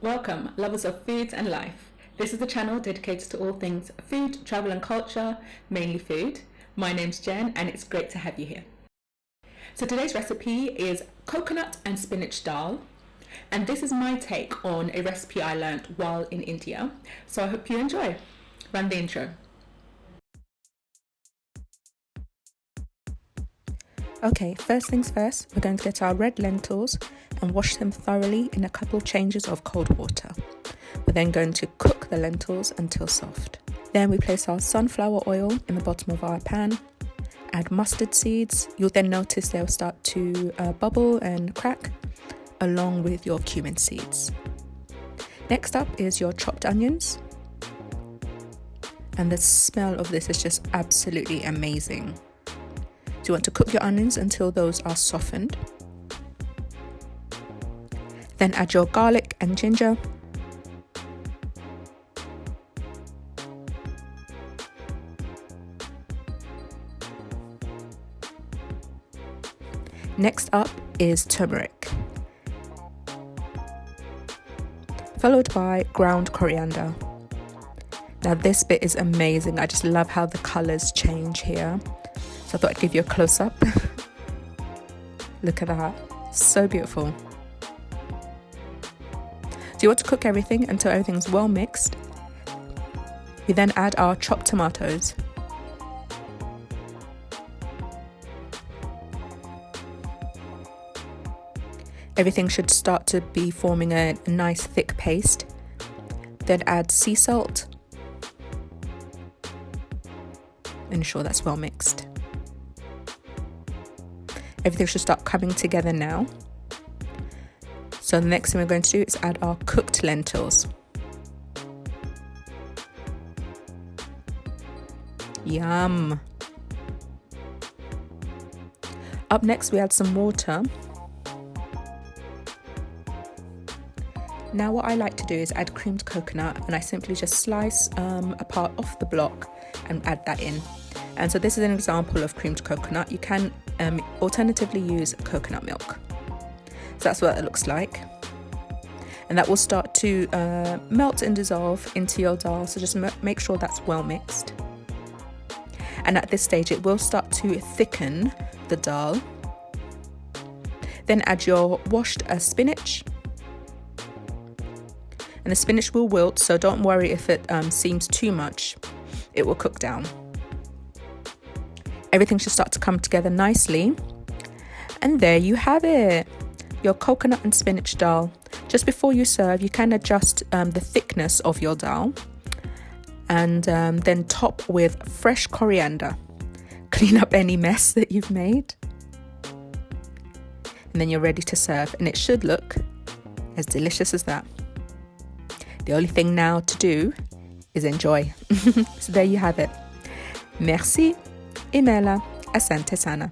Welcome, lovers of food and life. This is the channel dedicated to all things food, travel and culture, mainly food. My name's Jen and it's great to have you here. So today's recipe is coconut and spinach dal. And this is my take on a recipe I learnt while in India. So I hope you enjoy. Run the intro. Okay, first things first, we're going to get our red lentils and wash them thoroughly in a couple changes of cold water. We're then going to cook the lentils until soft. Then we place our sunflower oil in the bottom of our pan, add mustard seeds. You'll then notice they'll start to bubble and crack along with your cumin seeds. Next up is your chopped onions. And the smell of this is just absolutely amazing. So you want to cook your onions until those are softened. Then add your garlic and ginger. Next up is turmeric, followed by ground coriander. Now this bit is amazing. I just love how the colours change here. So I thought I'd give you a close-up. Look at that, so beautiful. So you want to cook everything until everything's well mixed. We then add our chopped tomatoes. Everything should start to be forming a nice thick paste. Then add sea salt. Ensure that's well mixed. Everything should start coming together now. So the next thing we're going to do is add our cooked lentils. Yum! Up next we add some water. Now what I like to do is add creamed coconut, and I simply just slice a part off the block and add that in. And so this is an example of creamed coconut. You can alternatively use coconut milk. So that's what it looks like. And that will start to melt and dissolve into your dal. So just make sure that's well mixed. And at this stage, it will start to thicken the dal. Then add your washed spinach. And the spinach will wilt, so don't worry if it seems too much. It will cook down. Everything should start to come together nicely. And there you have it, your coconut and spinach dal. Just before you serve, you can adjust the thickness of your dal. And then top with fresh coriander. Clean up any mess that you've made. And then you're ready to serve. And it should look as delicious as that. The only thing now to do is enjoy. So there you have it. Merci. Imela, asante sana.